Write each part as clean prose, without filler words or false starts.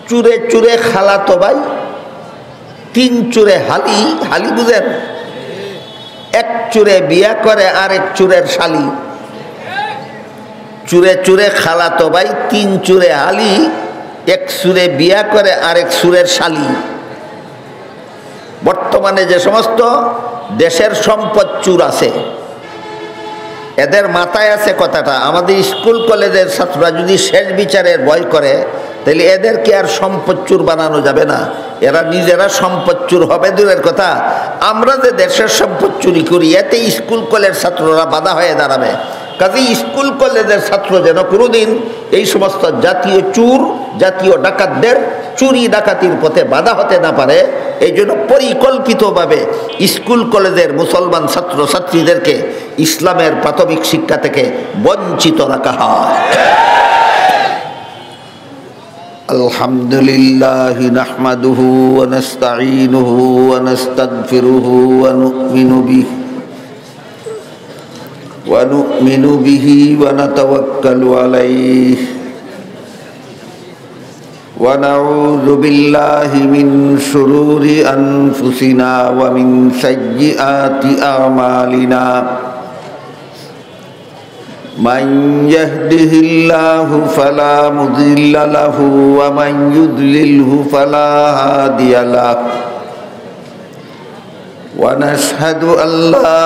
চুরে চুরে খালাতো ভাই, 3 চুরে হালি, হালি বুঝেন? এক চুরে বিয়া করে আরেক চুরের শালি। চুরে চুরে খালাতো ভাই, 3 চুরে হালি, এক চুরে বিয়া করে আরেক চুরের শালি। বর্তমানে যে সমস্ত দেশের সম্পদ চুর আছে, এদের মাথায় আছে কথাটা, আমাদের স্কুল কলেজের ছাত্ররা যদি শেষ বিচারের ভয় করে, তাহলে এদেরকে আর সম্পদ চুর বানানো যাবে না। এরা নিজেরা সম্পদ চুর হবে দূরের কথা, আমরা যে দেশের সম্পদ চুরি করি, এতে স্কুল কলেজের ছাত্ররা বাধা হয়ে দাঁড়াবে। কাজেই স্কুল কলেজের ছাত্র যেন কোনোদিন এই সমস্ত জাতীয় চুর, জাতীয় ডাকাতদের চুরি ডাকাতির পথে বাধা হতে না পারে, এই জন্য পরিকল্পিতভাবে স্কুল কলেজের মুসলমান ছাত্র ছাত্রীদেরকে ইসলামের প্রাথমিক শিক্ষা থেকে বঞ্চিত রাখা হয়। আলহামদুলিল্লাহ নাহমাদুহু ওয়া নাস্তাঈনুহু ওয়া নাস্তাগফিরুহু ওয়া নু'মিনু বিহি ওয়া নাতাওয়াক্কালু আলাইহি ওয়া নাউযু বিল্লাহি মিন শুরুরি আনফুসিনা ওয়া মিন সাইয়্যিআতি আ'মালিনা। من يهده الله فلا مضل له ومن يضلله فلا هادي له ونشهد أن لا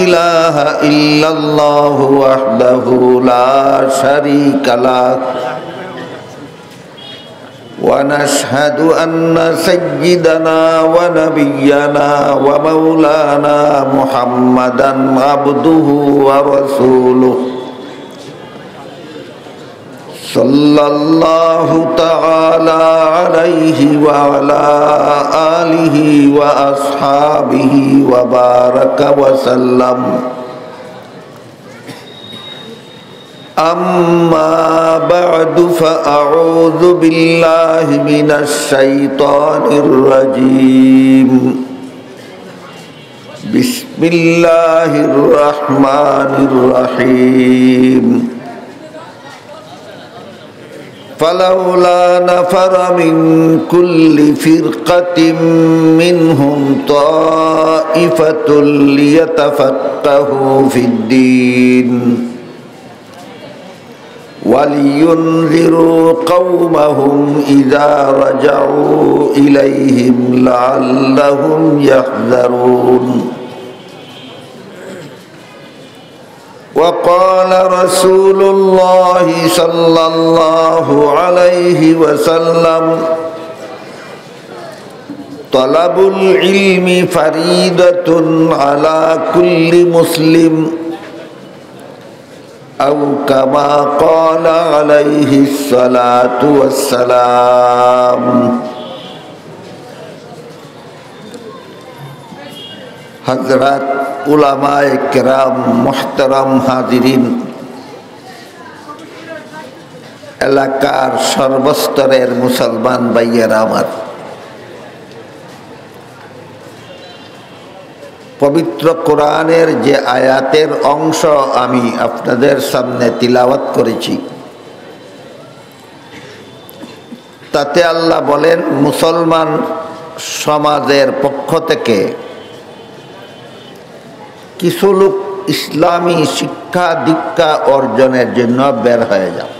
إله إلا الله وحده لا شريك له ونشهد أن سيدنا ونبينا ومولانا محمدا عبده ورسوله صلى الله تعالى عليه وعلى آله وأصحابه وبارك وسلم. أما بعد فأعوذ بالله من الشيطان الرجيم. بسم الله الرحمن الرحيم. فلولا نفر من كل فرقة منهم طائفة ليتفقهوا في الدين ولينذروا قومهم إذا رجعوا إليهم لعلهم يحذرون. وقال رسول الله صلى الله عليه وسلم طلب العلم فريضة على كل مسلم أو كما قال عليه الصلاة والسلام. हज़रत उलमाए किराम मुहतरम हाजिरिन, এলাকার সর্বস্তরের মুসলমান ভাইয়েরা আমার, পবিত্র কোরআনের যে আয়াতের অংশ আমি আপনাদের সামনে তিলাওয়াত করেছি, তাতে আল্লাহ বলেন মুসলমান সমাজের পক্ষ থেকে কিছু লোক ইসলামী শিক্ষা দীক্ষা অর্জনের জন্য বের হয়ে যাও।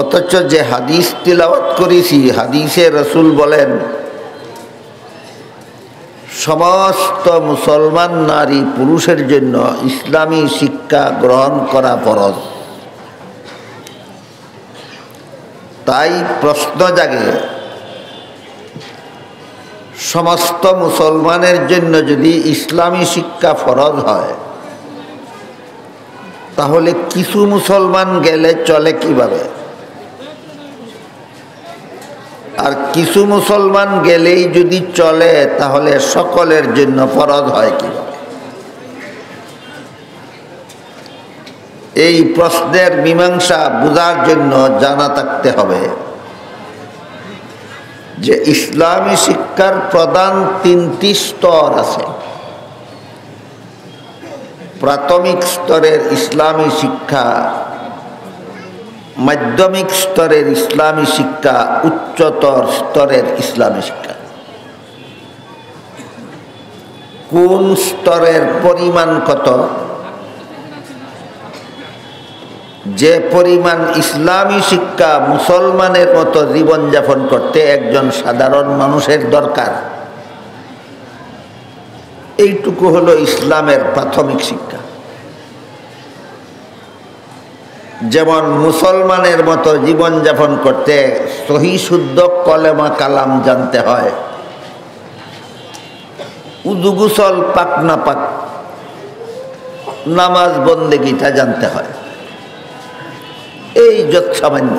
অথচ যে হাদিস তিলাওয়াত করেছি, হাদিসে রাসূল বলেন সমস্ত মুসলমান নারী পুরুষের জন্য ইসলামী শিক্ষা গ্রহণ করা ফরজ। তাই প্রশ্ন জাগে, সমস্ত মুসলমানের জন্য যদি ইসলামী শিক্ষা ফরজ হয়, তাহলে কিছু মুসলমান গেলে চলে কিভাবে? আর কিছু মুসলমান গেলেই যদি চলে, তাহলে সকলের জন্য ফরজ হয় কিভাবে? এই প্রশ্নের মীমাংসা বোঝার জন্য জানা থাকতে হবে যে ইসলামী শিক্ষার প্রধান 3টি স্তর আছে। প্রাথমিক স্তরের ইসলামী শিক্ষা মাধ্যমিক স্তরের ইসলামী শিক্ষা, উচ্চতর স্তরের ইসলামী শিক্ষা। কোন স্তরের পরিমাণ কত, যে পরিমাণ ইসলামী শিক্ষা মুসলমানের মতো জীবনযাপন করতে একজন সাধারণ মানুষের দরকার, এইটুকু হলো ইসলামের প্রাথমিক শিক্ষা। যেমন মুসলমানের মতো জীবনযাপন করতে সহি শুদ্ধ কলেমা কালাম জানতে হয়, উযু গোসল পাক না পাক, নামাজ বন্দেগিটা জানতে হয়, এই যত সামান্য।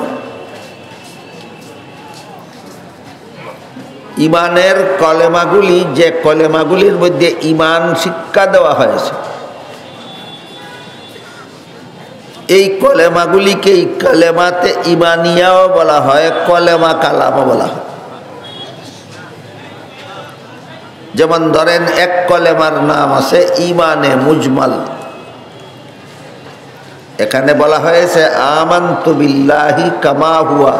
ইমানের কলেমাগুলি, যে কলেমাগুলির মধ্যে ইমান শিক্ষা দেওয়া হয়েছে, এই কলেমাগুলিকে এই কলেমাতে ইমানিয়াও বলা হয়, কলেমা কালামও বলা হয়। যেমন ধরেন এক কলেমার নাম আছে ইমানে মুজমাল। এখানে বলা হয়েছে আমানতু বিল্লাহি কামা হুয়া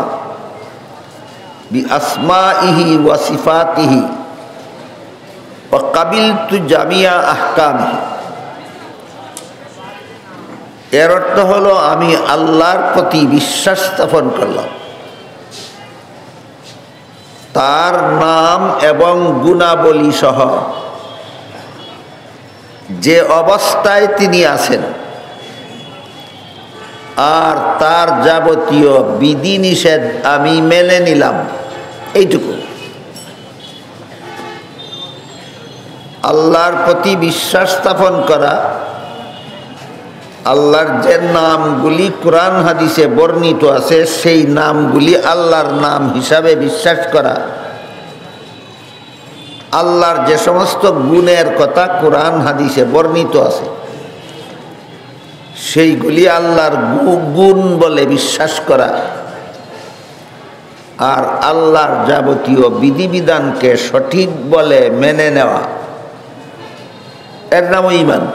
বিআসমাইহি ওয়া সিফাতিহি ওয়া কাবিলতু জামিয়া আহকামিহি। এর অর্থ হলো আমি আল্লাহর প্রতি বিশ্বাস স্থাপন করলাম, তার নাম এবং গুণাবলী সহ যে অবস্থায় তিনি আছেন, আর তার যাবতীয় বিধিনিষেধ আমি মেনে নিলাম, এইটুকু। আল্লাহর প্রতি বিশ্বাস স্থাপন করা, আল্লাহর যে নামগুলি কোরআন হাদিসে বর্ণিত আছে সেই নামগুলি আল্লাহর নাম হিসাবে বিশ্বাস করা, আল্লাহর যে সমস্ত গুণের কথা কোরআন হাদিসে বর্ণিত আছে সেইগুলি আল্লাহর গুণ বলে বিশ্বাস করা, আর আল্লাহর যাবতীয় বিধিবিধানকে সঠিক বলে মেনে নেওয়া, এর নাম ঈমান।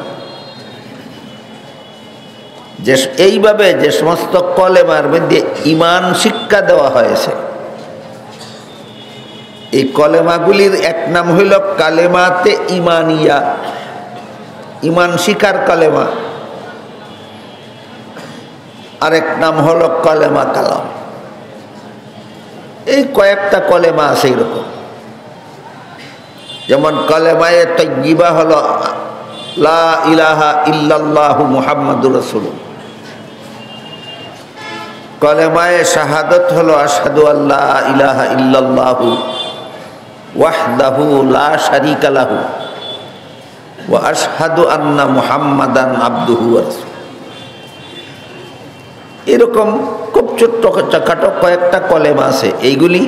যে এইভাবে যে সমস্ত কলেমার মধ্যে ঈমান শিক্ষা দেওয়া হয়েছে, এই কলেমাগুলির এক নাম হইল কালেমাতে ঈমানিয়া, ঈমান শিখার কলেমা, আরেক নাম হলো কলেমা কালাম। এই কয়েকটা কলেমা আছে এরকম। যেমন কলেমায়ে তাইয়্যিবা হলো লা ইলাহা ইল্লাল্লাহু মুহাম্মাদুর রাসূলুল্লাহ। কলেমায়ে শাহাদাত হলো আশহাদু আল্লা ইলাহা ইল্লাল্লাহু ওয়াহদাহু লা শারীকা লাহু ওয়া আশহাদু আন্না মুহাম্মাদান আবদুহু ওয়া রাসূলুহু। এরকম খুব ছোট্টখাটো কয়েকটা কলেমা আছে। এইগুলি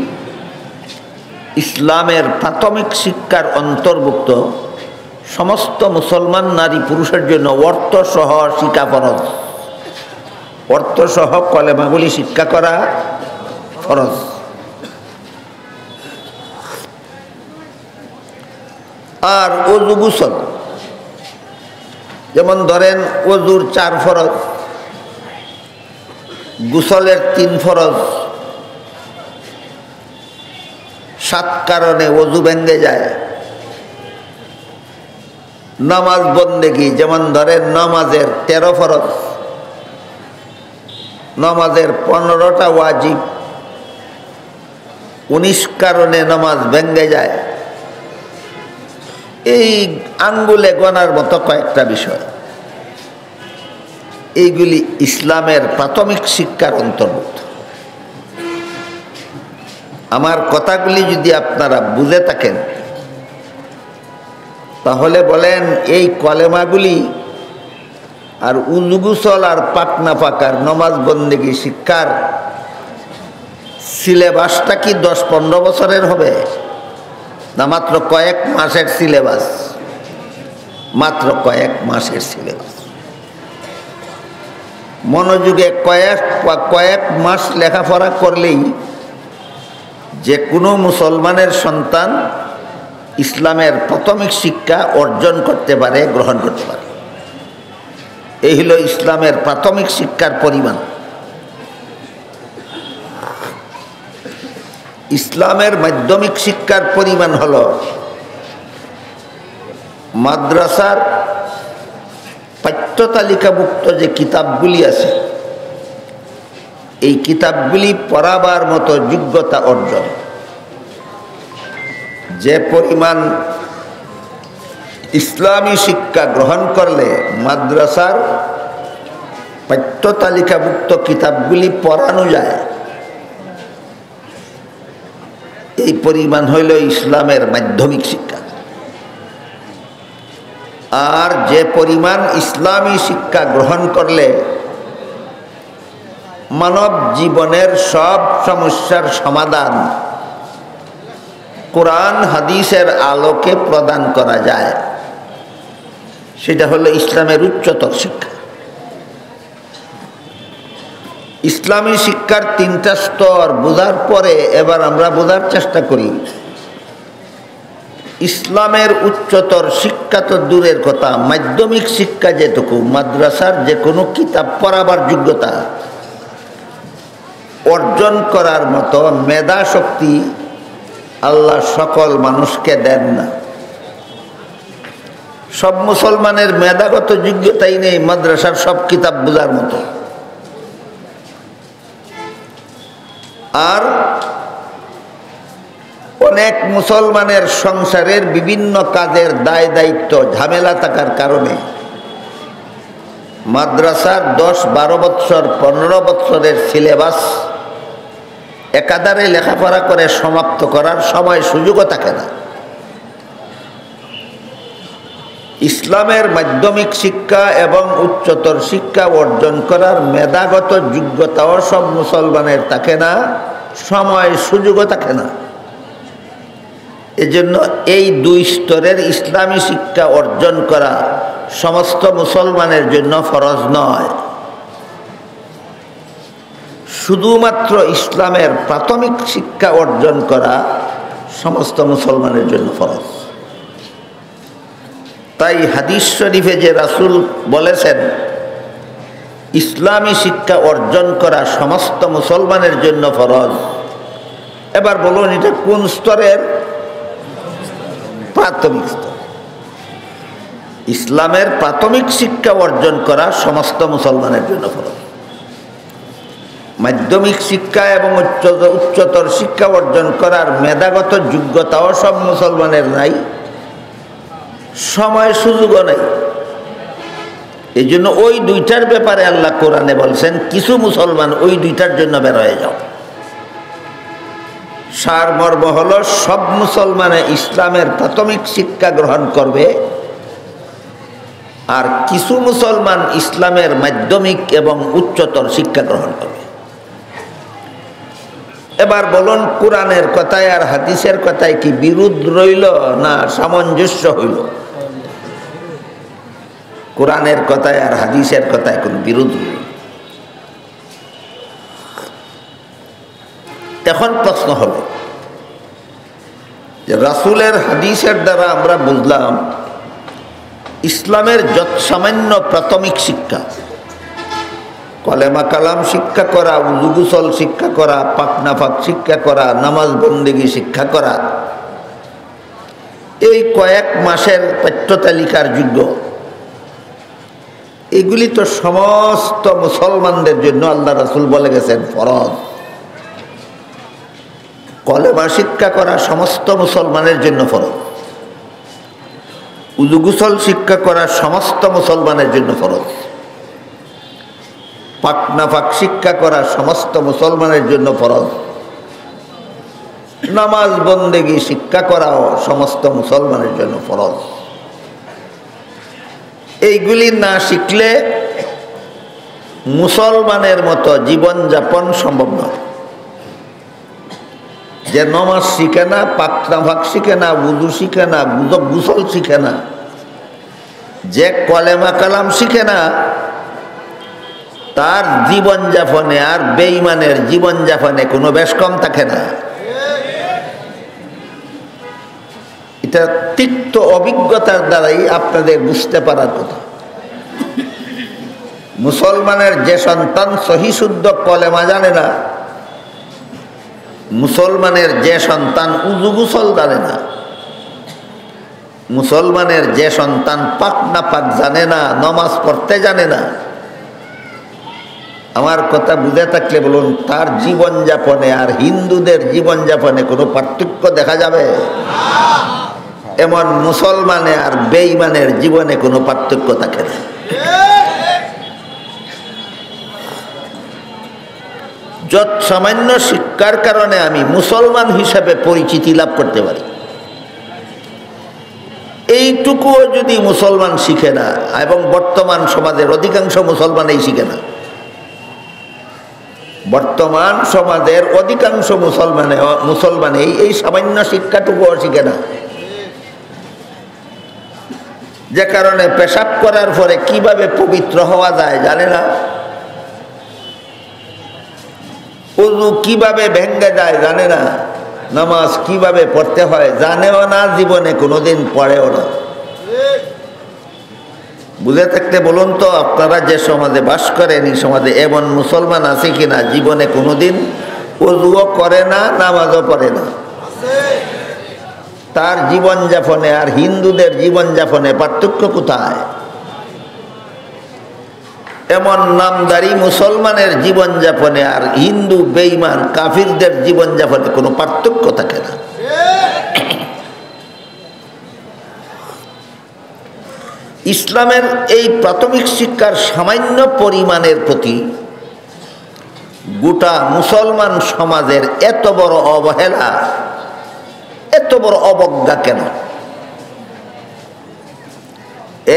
ইসলামের প্রাথমিক শিক্ষার অন্তর্ভুক্ত। সমস্ত মুসলমান নারী পুরুষের জন্য অর্থসহ শিক্ষা ফরজ, অর্থসহ কলেমাগুলি শিক্ষা করা ফরজ। আর ওযু গোসল, যেমন ধরেন ওযুর 4 ফরজ, গোসলের 3 ফরজ। 7 কারণে ওযু ভেঙে যায়। নামাজ বন্দেগি, যেমন ধরেন নামাজের 13 ফরজ, নামাজের 15টা ওয়াজিব, 19 কারণে নামাজ ভেঙে যায়। এই আঙ্গুলে গোনার মতো কয়েকটা বিষয়, এইগুলি ইসলামের প্রাথমিক শিক্ষার অন্তর্ভুক্ত। আমার কথাগুলি যদি আপনারা বুঝে থাকেন তাহলে বলেন এই কলেমাগুলি আর উযু গোসল আর পাক না পাকার নমাজ বন্দেগী শিক্ষার সিলেবাসটা কি 10-15 বছরের হবে, না মাত্র কয়েক মাসের সিলেবাস? মাত্র কয়েক মাসের সিলেবাস। মনোযোগে কয়েক মাস লেখাপড়া করলেই যে কোনো মুসলমানের সন্তান ইসলামের প্রাথমিক শিক্ষা অর্জন করতে পারে, গ্রহণ করতে পারে। এই হলো ইসলামের প্রাথমিক শিক্ষার পরিমাণ। ইসলামের মাধ্যমিক শিক্ষার পরিমাণ হলো মাদ্রাসার পাঠ্য তালিকাভুক্ত যে কিতাবগুলি আছে এই কিতাবগুলি পড়াবার মতো যোগ্যতা অর্জন। যে পরিমাণ ইসলামী শিক্ষা গ্রহণ করলে মাদ্রাসার পাঠ্য তালিকাভুক্ত কিতাবগুলি পড়ানো যায়, এই পরিমাণ হইল ইসলামের মাধ্যমিক শিক্ষা। আর যে পরিমাণ ইসলামী শিক্ষা গ্রহণ করলে মানব জীবনের সব সমস্যার সমাধান কোরআন হাদিসের আলোকে প্রদান করা যায়, সেটা হলো ইসলামের উচ্চতর শিক্ষা। ইসলামী শিক্ষার তিনটা স্তর বোঝার পরে এবার আমরা বোঝার চেষ্টা করি ইসলামের উচ্চতর শিক্ষা তো দূরের কথা, মাধ্যমিক শিক্ষা যেটুকু মাদ্রাসার যে কোনো কিতাব পড়াবার যোগ্যতা অর্জন করার মতো মেধা শক্তি আল্লাহ সকল মানুষকে দেন না। সব মুসলমানের মেধাগত যোগ্যতাই নেই মাদ্রাসার সব কিতাব বোঝার মতো। আর অনেক মুসলমানের সংসারের বিভিন্ন কাজের দায় দায়িত্ব ঝামেলা থাকার কারণে মাদ্রাসার 10-12 বৎসর 15 বৎসরের সিলেবাস একাধারে লেখাপড়া করে সমাপ্ত করার সময় সুযোগও থাকে না। ইসলামের মাধ্যমিক শিক্ষা এবং উচ্চতর শিক্ষা অর্জন করার মেধাগত যোগ্যতাও সব মুসলমানের থাকে না, সময় সুযোগও থাকে না। এজন্য এই দুই স্তরের ইসলামী শিক্ষা অর্জন করা সমস্ত মুসলমানের জন্য ফরজ নয়। শুধুমাত্র ইসলামের প্রাথমিক শিক্ষা অর্জন করা সমস্ত মুসলমানের জন্য ফরজ। তাই হাদিস শরীফে যে রাসূল বলেছেন ইসলামী শিক্ষা অর্জন করা সমস্ত মুসলমানের জন্য ফরজ, এবার বলুন এটা কোন স্তরের? প্রাথমিক স্তর। ইসলামের প্রাথমিক শিক্ষা অর্জন করা সমস্ত মুসলমানের জন্য ফরজ। মাধ্যমিক শিক্ষা এবং উচ্চতর শিক্ষা অর্জন করার মেধাগত যোগ্যতাও সব মুসলমানের নাই, সময় সুযোগও নাই। এই জন্য ওই দুইটার ব্যাপারে আল্লাহ কোরআনে বলছেন কিছু মুসলমান ওই দুইটার জন্য বের হয়ে যাও। সারমর্ম হলো সব মুসলমানে ইসলামের প্রাথমিক শিক্ষা গ্রহণ করবে আর কিছু মুসলমান ইসলামের মাধ্যমিক এবং উচ্চতর শিক্ষা গ্রহণ করবে। এবার বলুন কোরআনের কথায় আর হাদিসের কথায় কি বিরোধ রইল না সামঞ্জস্য হইল? কোরআনের কথায় আর হাদিসের কথায় কোন বিরোধ হইল? এখন প্রশ্ন হবে যে রাসূলের হাদিসের দ্বারা আমরা বুঝলাম ইসলামের যত সামান্য প্রাথমিক শিক্ষা, কলেমা কালাম শিক্ষা করা, উযু গোসল শিক্ষা করা, পাক নাফাক শিক্ষা করা, নামাজ বন্দেগী শিক্ষা করা, এই কয়েক মাসের পাঠ্য তালিকার যোগ্য, এগুলি তো সমস্ত মুসলমানদের জন্য আল্লাহ রাসূল বলে গেছেন ফরজ। কলেমা শিক্ষা করা সমস্ত মুসলমানের জন্য ফরজ, উযু গোসল শিক্ষা করা সমস্ত মুসলমানের জন্য ফরজ, পাক নাফাক শিক্ষা করা সমস্ত মুসলমানের জন্য ফরজ, নামাজ বন্দেগী শিক্ষা করাও সমস্ত মুসলমানের জন্য ফরজ। এইগুলি না শিখলে মুসলমানের মতো জীবনযাপন সম্ভব নয়। যে নমাজ শিখে না, পাক নাফাক শিখে না, উযু শিখে না, গোসল শিখে না, যে কলেমা কালাম শিখে না, তার জীবনযাপনে আর বেঈমানের জীবনযাপনে কোনো বেশ কম থাকে না। এটা তিক্ত অভিজ্ঞতার দ্বারাই আপনাদের বুঝতে পারার কথা। মুসলমানের যে সন্তান সহি শুদ্ধ কলেমা জানে না, মুসলমানের যে সন্তান উযু গোসল জানে না, মুসলমানের যে সন্তান পাক না পাক জানে না, নামাজ পড়তে জানে না, আমার কথা বুঝে থাকলে বলুন, তার জীবনযাপনে আর হিন্দুদের জীবনযাপনে কোনো পার্থক্য দেখা যাবে? এমন মুসলমানে আর বেঈমানের জীবনে কোনো পার্থক্য থাকে না। যত সামান্য শিক্ষার কারণে আমি মুসলমান হিসাবে পরিচিতি লাভ করতে পারি, এইটুকুও যদি মুসলমান শিখে না, এবং বর্তমান সমাজের অধিকাংশ মুসলমানই শিখে না, বর্তমান সমাজের অধিকাংশ মুসলমানে এই সামান্য শিক্ষাটুকুও শিখে না, যে কারণে পেশাব করার পরে কিভাবে পবিত্র হওয়া যায় জানে না, ওযু কিভাবে ভেঙে যায় জানে না, নামাজ কিভাবে পড়তে হয় জানেও না, জীবনে কোনোদিন পড়েও না। বুঝে থাকতে বলুন তো, আপনারা যে সমাজে বাস করেন এই সমাজে এমন মুসলমান আছে কিনা জীবনে কোনোদিন ওযুও করে না, নামাজও পড়ে না? তার জীবনযাপনে আর হিন্দুদের জীবনযাপনে পার্থক্য কোথায়? এমন নামদারি মুসলমানের জীবনযাপনে আর হিন্দু বেঈমান কাফিরদের জীবনযাপনে কোনো পার্থক্য থাকে না। ইসলামের এই প্রাথমিক শিক্ষার সামান্য পরিমাণের প্রতি গোটা মুসলমান সমাজের এত বড় অবহেলা, এত বড় অবজ্ঞা কেন?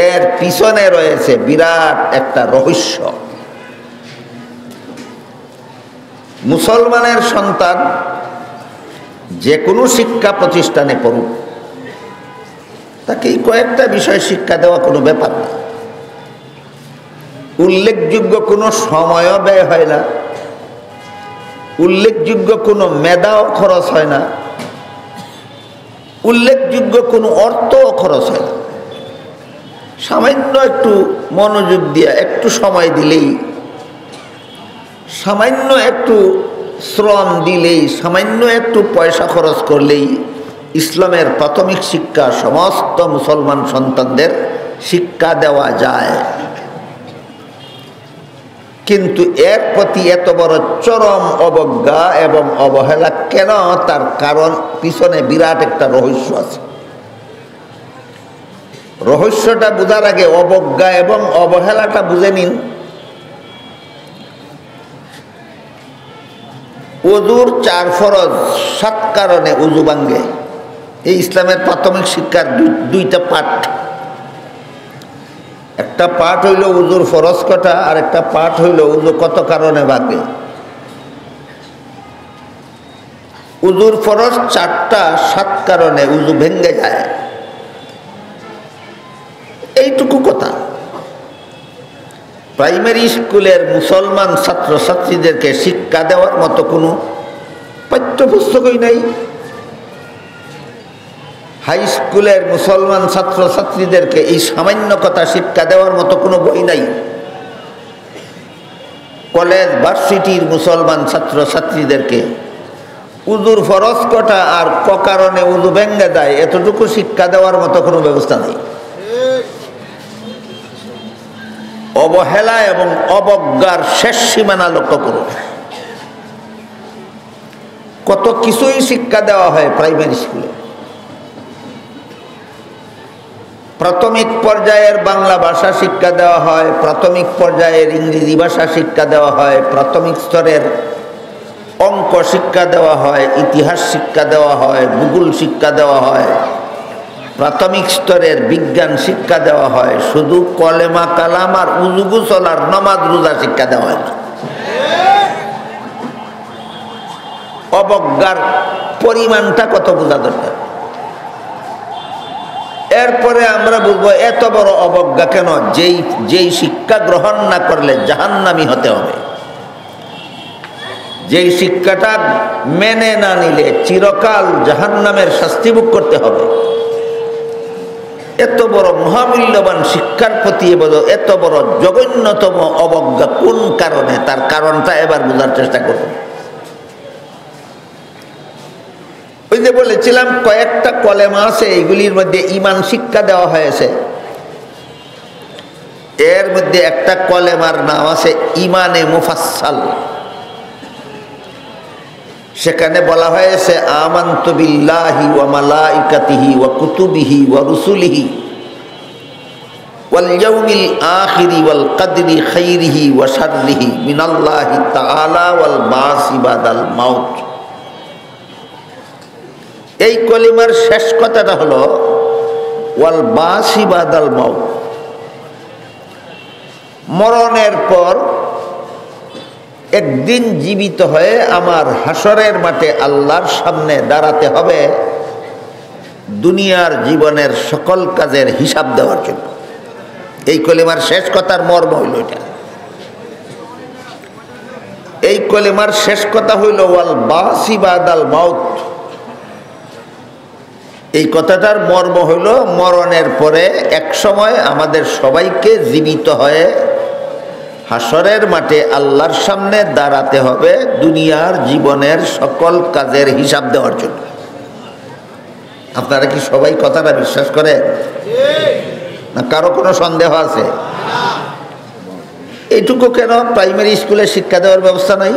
এর পিছনে রয়েছে বিরাট একটা রহস্য। মুসলমানের সন্তান যে কোনো শিক্ষা প্রতিষ্ঠানে পড়ুক, তাকে কয়েকটা বিষয় শিক্ষা দেওয়া কোনো ব্যাপার না। উল্লেখযোগ্য কোনো সময়ও ব্যয় হয় না, উল্লেখযোগ্য কোনো মেধাও খরচ হয় না, উল্লেখযোগ্য কোনো অর্থও খরচ হয় না। সামান্য একটু মনোযোগ দিয়ে একটু সময় দিলেই, সামান্য একটু শ্রম দিলেই, সামান্য একটু পয়সা খরচ করলেই ইসলামের প্রাথমিক শিক্ষা সমস্ত মুসলমান সন্তানদের শিক্ষা দেওয়া যায়। কিন্তু এর প্রতি এত বড় চরম অবজ্ঞা এবং অবহেলা কেন? তার কারণ পিছনে বিরাট একটা রহস্য আছে। রহস্যটা বোঝার আগে অবজ্ঞা এবং অবহেলাটা বুঝে নিন। ওযুর 4 ফরজ, 7 কারণে ওযু ভাঙ্গে। এই ইসলামের প্রাথমিক শিক্ষার দুইটা পাঠ। একটা পাঠ হইল ওযুর ফরজ কটা, আর একটা পাঠ হইল ওযু কত কারণে ভাঙ্গে। ওযুর ফরজ 4টা, 7 কারণে ওযু ভেঙ্গে যায়, এইটুকু কথা। প্রাইমারি স্কুলের মুসলমান ছাত্রছাত্রীদেরকে শিক্ষা দেওয়ার মতো কোনো পাঠ্যপুস্তকই নাই। হাই স্কুলের মুসলমান ছাত্রছাত্রীদেরকে এই সামান্য কথা শিক্ষা দেওয়ার মতো কোনো বই নাই। কলেজ ভার্সিটির মুসলমান ছাত্রছাত্রীদেরকে ওযুর ফরজ কটা আর ক কারণে ওযু ভেঙ্গে যায় এতটুকু শিক্ষা দেওয়ার মতো কোনো ব্যবস্থা নেই। অবহেলা এবং অবজ্ঞার শেষ সীমানা লক্ষ্য করুন। কত কিছুই শিক্ষা দেওয়া হয় প্রাইমারি স্কুলে। প্রাথমিক পর্যায়ের বাংলা ভাষা শিক্ষা দেওয়া হয়, প্রাথমিক পর্যায়ের ইংরেজি ভাষা শিক্ষা দেওয়া হয়, প্রাথমিক স্তরের অঙ্ক শিক্ষা দেওয়া হয়, ইতিহাস শিক্ষা দেওয়া হয়, ভূগোল শিক্ষা দেওয়া হয়, প্রাথমিক স্তরের বিজ্ঞান শিক্ষা দেওয়া হয়। শুধু কলেমা কালাম আর উযু গোসল আর নামাজ রোজা শিক্ষা দেওয়া হয় না। অবজ্ঞার পরিমাণটা কত বোঝা দরকার। এরপরে আমরা বুঝবো এত বড় অবজ্ঞা কেন? যেই শিক্ষা গ্রহণ না করলে জাহান্নামী হতে হবে, যেই শিক্ষাটা মেনে না নিলে চিরকাল জাহান্নামের শাস্তি ভোগ করতে হবে। এত বড় মহামূল্যবান শিক্ষার প্রতি এত বড় জঘন্যতম অবজ্ঞা কোন কারণে? তার কারণটা এবার বোঝার চেষ্টা করুন। ওই যে বলেছিলাম কয়েকটা কলেমা আছে, এইগুলির মধ্যে ঈমান শিক্ষা দেওয়া হয়েছে। এর মধ্যে একটা কলেমার নাম আছে ঈমানে মুফাসসাল। সেখানে বলা হয়েছে আমানতু বিল্লাহি ওয়া মালাইকাতিহি ওয়া কুতুবিহি ওয়া রুসুলিহি ওয়াল ইয়াউমিল আখিরি ওয়াল কদরি খাইরিহি ওয়া শাররিহি মিনাল্লাহি তাআলা ওয়াল বাসি বাদাল মাউত। এই কলিমার শেষ কথাটা হলো ওয়াল বাসি বাদাল মাউত, মরণের পর একদিন জীবিত হয়ে আমার হাসরের মাঠে আল্লাহর সামনে দাঁড়াতে হবে দুনিয়ার জীবনের সকল কাজের হিসাব দেওয়ার জন্য। এই কলিমার শেষ কথার মর্ম হইল এটা। এই কলিমার শেষ কথা হইল ওয়াল বাসি বাদাল মাউত। এই কথাটার মর্ম হইল মরণের পরে এক সময় আমাদের সবাইকে জীবিত হয়ে হাসরের মাঠে আল্লাহর সামনে দাঁড়াতে হবে দুনিয়ার জীবনের সকল কাজের হিসাব দেওয়ার জন্য। আপনারা কি সবাই কথাটা বিশ্বাস করেন না কারো কোনো সন্দেহ আছে? এইটুকু কেন প্রাইমারি স্কুলে শিক্ষা দেওয়ার ব্যবস্থা নাই?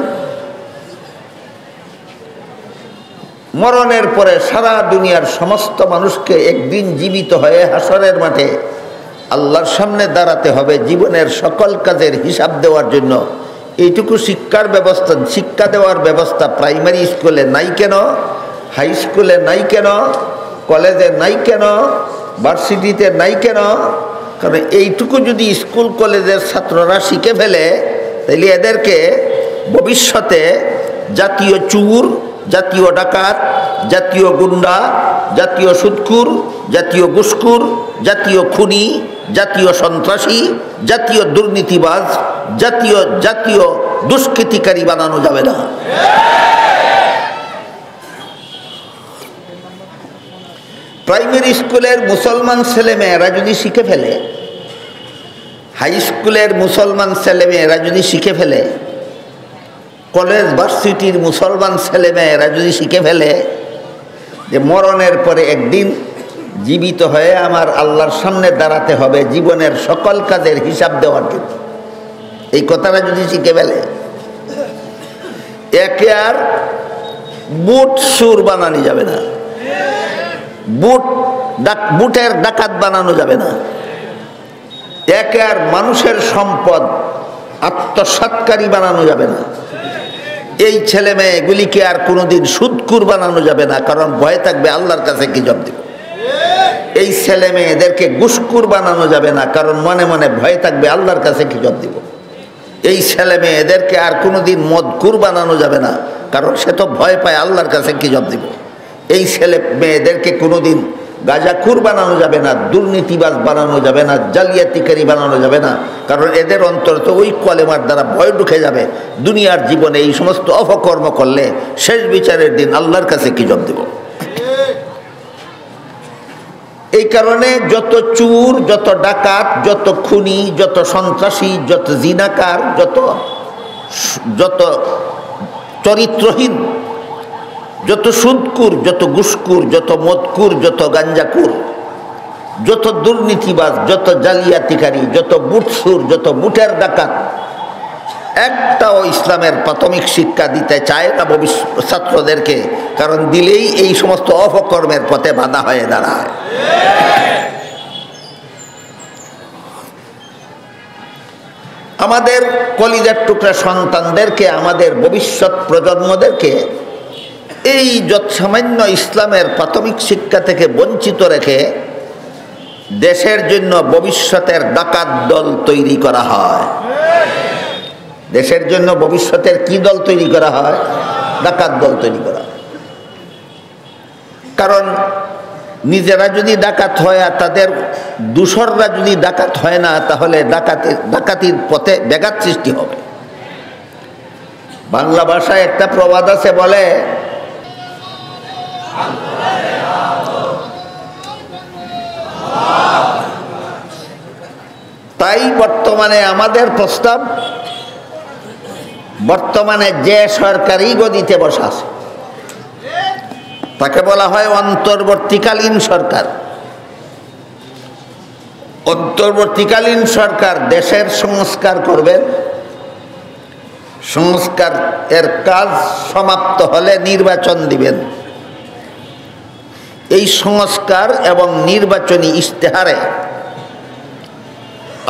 মরণের পরে সারা দুনিয়ার সমস্ত মানুষকে একদিন জীবিত হয়ে হাসরের মাঠে আল্লাহর সামনে দাঁড়াতে হবে জীবনের সকল কাজের হিসাব দেওয়ার জন্য। এইটুকু শিক্ষার ব্যবস্থা, শিক্ষা দেওয়ার ব্যবস্থা প্রাইমারি স্কুলে নাই কেন, হাই স্কুলে নাই কেন, কলেজে নাই কেন, ভার্সিটিতে নাই কেন? কারণ এইটুকু যদি স্কুল কলেজের ছাত্ররা শিখে ফেলে তাহলে এদেরকে ভবিষ্যতে জাতীয় চুর, জাতীয় ডাকাত, জাতীয় গুন্ডা, জাতীয় সুদখোর, জাতীয় ঘুষখোর, জাতীয় খুনি, জাতীয় সন্ত্রাসী, জাতীয় দুর্নীতিবাজ, জাতীয় জাতীয় দুষ্কৃতিকারী বানানো যাবে না। প্রাইমারি স্কুলের মুসলমান ছেলেমেয়েরা যদি শিখে ফেলে, হাই স্কুলের মুসলমান ছেলেমেয়েরা যদি শিখে ফেলে, কলেজ ভার্সিটির মুসলমান ছেলেমেয়েরা যদি শিখে ফেলে যে মরণের পরে একদিন জীবিত হয়ে আমার আল্লাহর সামনে দাঁড়াতে হবে জীবনের সকল কাজের হিসাব দেওয়ার জন্য, এই কথাটা যদি শিখে ফেলে, একে আর বুট সুর বানানো যাবে না, বুটের ডাকাত বানানো যাবে না, একে আর মানুষের সম্পদ আত্মসাৎকারী বানানো যাবে না। এই ছেলে মেয়েগুলিকে আর কোনোদিন সুদখোর বানানো যাবে না, কারণ ভয় থাকবে আল্লাহর কাছে কি জবাব দেব। এই ছেলে মেয়েদেরকে ঘুষখোর বানানো যাবে না, কারণ মনে মনে ভয় থাকবে আল্লাহর কাছে কি জবাব দেব। এই ছেলে মেয়েদেরকে আর কোনোদিন মদখোর বানানো যাবে না, কারণ সে তো ভয় পায় আল্লাহর কাছে কি জবাব দেব। এই ছেলে মেয়েদেরকে কোনোদিন গাঁজাখোর বানানো যাবে না, দুর্নীতিবাজ বানানো যাবে না, জালিয়াতিকারী বানানো যাবে না, কারণ এদের অন্তরে তো ওই কলেমার দ্বারা ভয় ঢুকে যাবে দুনিয়ার জীবনে এই সমস্ত অপকর্ম করলে শেষ বিচারের দিন আল্লাহর কাছে কি জবাব দেব। এই কারণে যত চুর, যত ডাকাত, যত খুনি, যত সন্ত্রাসী, যত জিনাকার, যত চরিত্রহীন, যত সুদখোর, যত ঘুষখোর, যত মদখোর, যত গাঞ্জাখোর, যত দুর্নীতিবাজ, যত জালিয়াতিকারী, যত বুটসুর, যত বুটের ডাকাত, একটাও ইসলামের প্রাথমিক শিক্ষা দিতে চায় না ভবিষ্যৎ ছাত্রদেরকে, কারণ দিলেই এই সমস্ত অপকর্মের পথে বাধা হয়ে দাঁড়ায়। আমাদের কলিজার টুকরা সন্তানদেরকে, আমাদের ভবিষ্যৎ প্রজন্মদেরকে এই যৎসামান্য ইসলামের প্রাথমিক শিক্ষা থেকে বঞ্চিত রেখে দেশের জন্য ভবিষ্যতের ডাকাত দল তৈরি করা হয়। দেশের জন্য ভবিষ্যতের কি দল তৈরি করা হয়? ডাকাত দল তৈরি করা হয়। কারণ নিজেরা যদি ডাকাত হয় আর তাদের দূষররা যদি ডাকাত হয় না, তাহলে ডাকাতির পথে ব্যাঘাত সৃষ্টি হবে। বাংলা ভাষায় একটা প্রবাদ আছে, বলে তাই বর্তমানে আমাদের প্রস্তাব, বর্তমানে যে সরকারি গদিতে বসা আছে তাকে বলা হয় অন্তর্বর্তীকালীন সরকার। অন্তর্বর্তীকালীন সরকার দেশের সংস্কার করবেন, সংস্কার এর কাজ সমাপ্ত হলে নির্বাচন দিবেন। এই সংস্কার এবং নির্বাচনী ইশতেহারে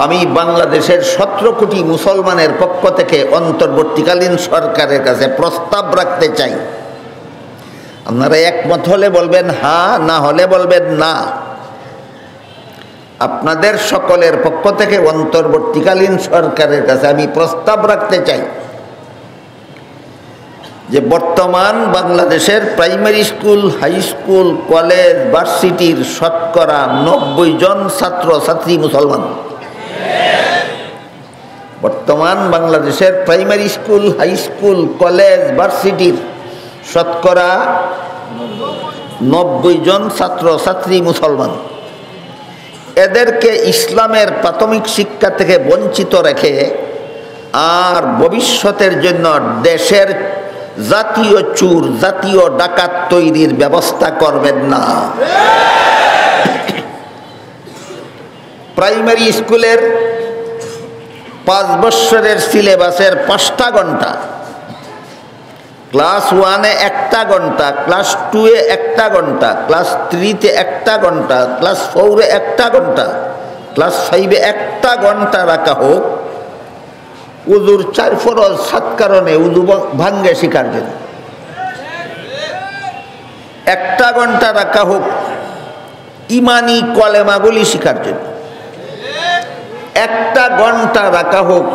আমি বাংলাদেশের 17 কোটি মুসলমানের পক্ষ থেকে অন্তর্বর্তীকালীন সরকারের কাছে প্রস্তাব রাখতে চাই। আপনারা একমত হলে বলবেন হ্যাঁ, না হলে বলবেন না। আপনাদের সকলের পক্ষ থেকে অন্তর্বর্তীকালীন সরকারের কাছে আমি প্রস্তাব রাখতে চাই যে বর্তমান বাংলাদেশের primary school, high school, college, ভার্সিটির শতকরা 90 জন ছাত্র ছাত্রী মুসলমান। বর্তমান বাংলাদেশের primary school, high school, college, ভার্সিটির শতকরা 90 জন ছাত্র ছাত্রী মুসলমান। এদেরকে ইসলামের প্রাথমিক শিক্ষা থেকে বঞ্চিত রেখে আর ভবিষ্যতের জন্য দেশের জাতীয় চোর, জাতীয় ডাকাত তৈরির ব্যবস্থা করবেন না। প্রাইমারি স্কুলের 5 বছরের সিলেবাসের 5টা ঘন্টা, ক্লাস 1-এ 1টা ঘন্টা, ক্লাস 2-এ 1টা ঘন্টা, ক্লাস 3-তে 1টা ঘন্টা, ক্লাস 4-এ 1টা ঘন্টা, ক্লাস 5-এ 1টা ঘন্টা রাখা হোক উযুর 4 ফরজ 7 কারণে উযু ভাঙ্গে শিখার জন্য। 1টা ঘন্টা রাখা হোক ইমানি কলেমাগুলি শিখার জন্য। 1টা ঘন্টা রাখা হোক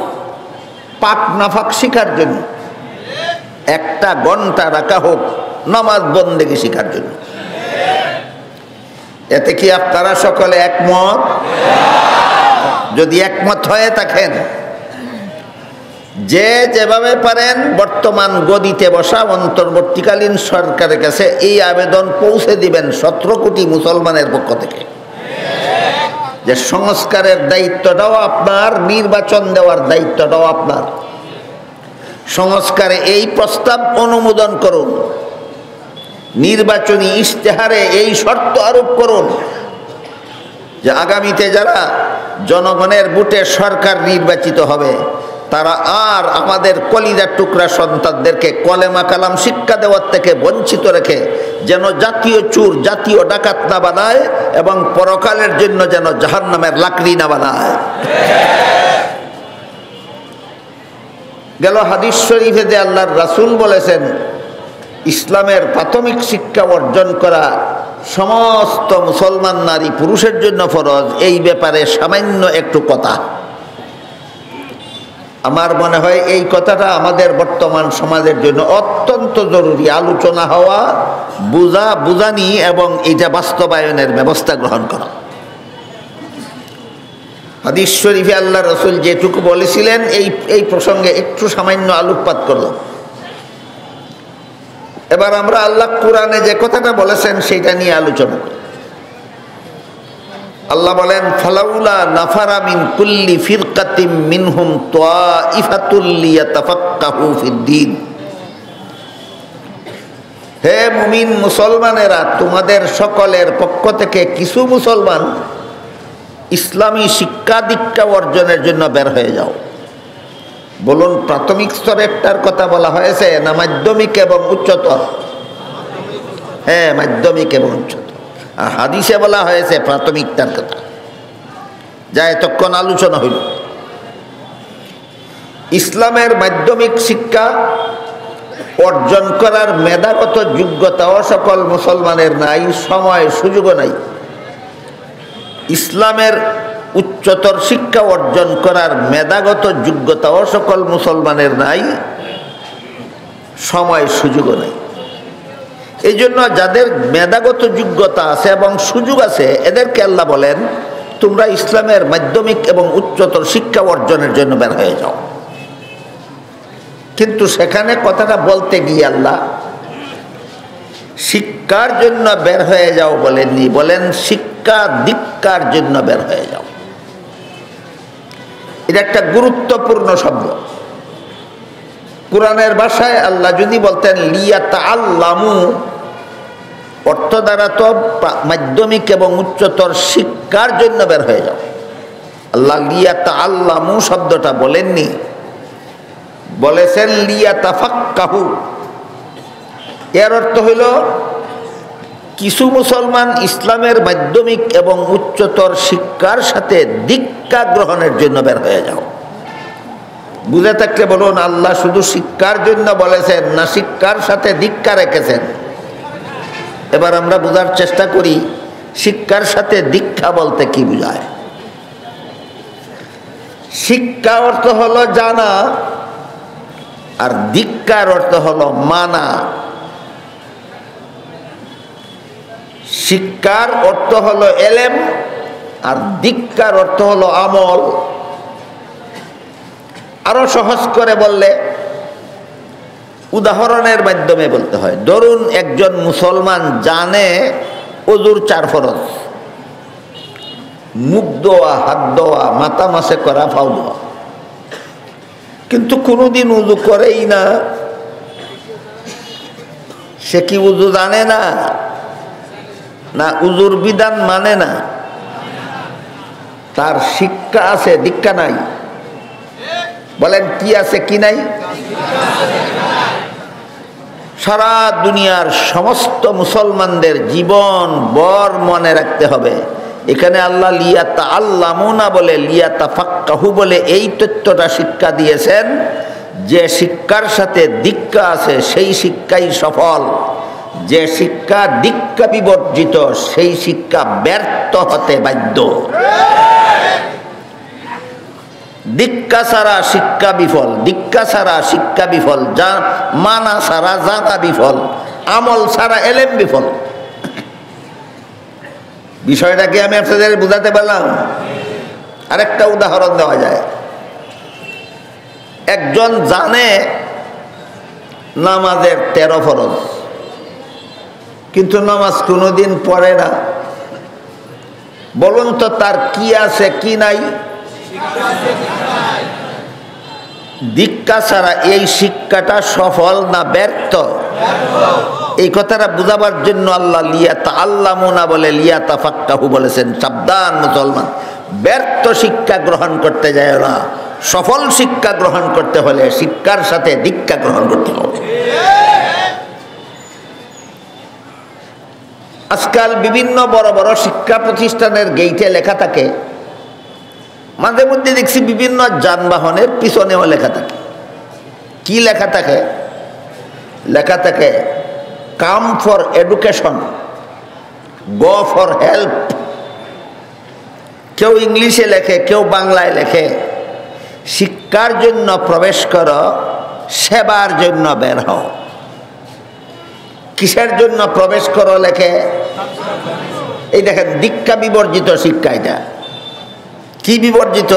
পাক নাফাক শিখার জন্য। 1টা ঘন্টা রাখা হোক নামাজ বন্দেগী শিখার জন্য। এতে কি আপনারা সকলে একমত? যদি একমত হয়ে থাকেন, যে যেভাবে পারেন বর্তমান গদিতে বসা অন্তর্বর্তীকালীন সরকারের কাছে এই আবেদন পৌঁছে দিবেন 17 কোটি মুসলমানের পক্ষ থেকে যে সংস্কারের দায়িত্বটাও আপনার, নির্বাচন দেওয়ার দায়িত্বটাও আপনার। সংস্কারে এই প্রস্তাব অনুমোদন করুন, নির্বাচনী ইশতেহারে এই শর্ত আরোপ করুন যে আগামীতে যারা জনগণের ভোটে সরকার নির্বাচিত হবে তারা আর আমাদের কলিজার টুকরা সন্তানদেরকে কলেমা কালাম শিক্ষা দেওয়ার থেকে বঞ্চিত রেখে যেন জাতীয় চোর, জাতীয় ডাকাত না বানায় এবং পরকালের জন্য যেন জাহান্নামের লাকড়ি না বানায়। গেল হাদিস শরীফে যে আল্লাহর রাসূল বলেছেন ইসলামের প্রাথমিক শিক্ষা অর্জন করা সমস্ত মুসলমান নারী পুরুষের জন্য ফরজ। এই ব্যাপারে সামান্য একটু কথা, আমার মনে হয় এই কথাটা আমাদের বর্তমান সমাজের জন্য অত্যন্ত জরুরি। আলোচনা হওয়া, বুঝানি এবং এটা বাস্তবায়নের ব্যবস্থা গ্রহণ করা। হাদিস শরীফে আল্লাহ রাসূল যেটুকু বলেছিলেন এই প্রসঙ্গে একটু সামান্য আলোকপাত করলাম। এবার আমরা আল্লাহ কোরআনে যে কথাটা বলেছেন সেটা নিয়ে আলোচনা করি। আল্লাহ বলেন ফালাউলা নাফারা মিন কুল্লি ফিরকাতিম মিনহুম তাইফাতুল লিয়াতাফাক্কাহু ফিদ্দীন। হে মুমিন মুসলমানেরা, তোমাদের সকলের পক্ষ থেকে কিছু মুসলমান ইসলামী শিক্ষা দীক্ষা অর্জনের জন্য বের হয়ে যাও। বলুন, প্রাথমিক স্তরেরটার কথা বলা হয়েছে না মাধ্যমিক এবং উচ্চতর? হ্যাঁ, মাধ্যমিক এবং উচ্চতর। আর হাদিসে বলা হয়েছে প্রাথমিকটার কথা, যা এতক্ষণ আলোচনা হইল। ইসলামের মাধ্যমিক শিক্ষা অর্জন করার মেধাগত যোগ্যতাও সকল মুসলমানের নাই, সময় সুযোগও নাই। ইসলামের উচ্চতর শিক্ষা অর্জন করার মেধাগত যোগ্যতাও সকল মুসলমানের নাই, সময় সুযোগও নাই। এই জন্য যাদের মেধাগত যোগ্যতা আছে এবং সুযোগ আছে এদেরকে আল্লাহ বলেন তোমরা ইসলামের মাধ্যমিক এবং উচ্চতর শিক্ষা অর্জনের জন্য বের হয়ে যাও। কিন্তু সেখানে কথাটা বলতে গিয়ে আল্লাহ শিক্ষার জন্য বের হয়ে যাও বলেননি, বলেন শিক্ষা দীক্ষার জন্য বের হয়ে যাও। এটা একটা গুরুত্বপূর্ণ শব্দ। কোরআনের ভাষায় আল্লাহ যদি বলতেন লিয়াতাআল্লামু, অর্থ দ্বারা তো মাধ্যমিক এবং উচ্চতর শিক্ষার জন্য বের হয়ে যাও। আল্লাহ লিয়াতাআল্লামু শব্দটা বলেননি, বলেছেন লিয়াতাফাক্কাহু। এর অর্থ হইল কিছু মুসলমান ইসলামের মাধ্যমিক এবং উচ্চতর শিক্ষার সাথে দীক্ষা গ্রহণের জন্য বের হয়ে যাও। বুঝে থাকলে বলুন, আল্লাহ শুধু শিক্ষার জন্য বলেছেন না শিক্ষার সাথে দীক্ষা রেখেছেন? এবার আমরা বোঝার চেষ্টা করি শিক্ষার সাথে দীক্ষা বলতে কি বোঝায়। শিক্ষা অর্থ হলো জানা, আর দীক্ষার অর্থ হলো মানা। শিক্ষার অর্থ হলো এলেম, আর দীক্ষার অর্থ হলো আমল। আরো সহজ করে বললে উদাহরণের মাধ্যমে বলতে হয়। ধরুন একজন মুসলমান জানে ওযুর 4 ফরজ, মুখ ধোয়া, হাত ধোয়া, মাথা মাসে করা, পাও ধোয়া, কিন্তু কোনোদিন উযু করেই না। সে কি উযু জানে না? না উযুর বিধান মানে না? তার শিক্ষা আছে, দীক্ষা নাই। বলেন কি আছে কি নাই? সারা দুনিয়ার সমস্ত মুসলমানদের জীবন বর মনে রাখতে হবে, এখানে আল্লাহ লিয়াতাআল্লামুনা বলে লিয়াতাফাক্কাহু বলে এই তথ্যটা শিক্ষা দিয়েছেন যে শিক্ষার সাথে দীক্ষা আছে সেই শিক্ষাই সফল। যে শিক্ষা দীক্ষা বিবর্জিত সেই শিক্ষা ব্যর্থ হতে বাধ্য। দীক্ষা ছাড়া শিক্ষা বিফল, দীক্ষা ছাড়া শিক্ষা বিফল, মানা ছাড়া জানা বিফল, আমল ছাড়া এলেম বিফল। বিষয়টাকে আমি আপনাদের বুঝাতে পারলাম? আরেকটা উদাহরণ দেওয়া যায়। একজন জানে নামাজের 13 ফরজ, কিন্তু নামাজ কোনোদিন পড়ে না। বলুন তো তার কি আছে কি নাই? দীক্ষা ছাড়া এই শিক্ষাটা সফল না ব্যর্থ? এই কথাটা বুঝাবার জন্য আল্লাহ লিয়াতাআল্লামুনা বলে লিয়াতাফাক্কাহু বলেছেন। সাবধান মুসলমান, ব্যর্থ শিক্ষা গ্রহণ করতে যায় না। সফল শিক্ষা গ্রহণ করতে হলে শিক্ষার সাথে দীক্ষা গ্রহণ করতে হবে। আজকাল বিভিন্ন বড় বড় শিক্ষা প্রতিষ্ঠানের গেইটে লেখা থাকে, মাঝে মধ্যে দেখছি বিভিন্ন যানবাহনের পিছনেও লেখা থাকে। কি লেখা থাকে? লেখা থাকে come for education, go for help. কেউ ইংলিশে লেখে, কেউ বাংলায় লেখে। শিক্ষার জন্য প্রবেশ করো, সেবার জন্য বের হও। কিসের জন্য প্রবেশ করো লেখে? এই দেখেন দীক্ষা বিবর্জিত শিক্ষা। এটা কি বিবর্জিত?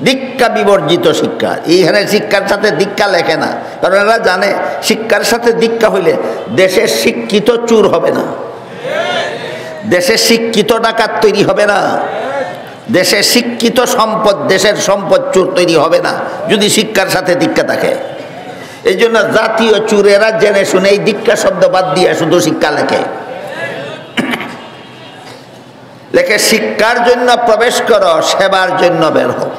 দীক্ষা বিবর্জিত শিক্ষা। এইখানে শিক্ষার সাথে দীক্ষা লেখে না, কারণ এরা জানে শিক্ষার সাথে দীক্ষা হইলে দেশের শিক্ষিত চুর হবে না, দেশের শিক্ষিত ডাকাত তৈরি হবে না, দেশের শিক্ষিত সম্পদ, দেশের সম্পদ চোর তৈরি হবে না যদি শিক্ষার সাথে দীক্ষা থাকে। এই জন্য জাতীয় চুরেরা জেনে শুনে এই দীক্ষা শব্দ বাদ দিয়ে শুধু শিক্ষা লেখে। লেখে শিক্ষার জন্য প্রবেশ করো, সেবার জন্য বের হও।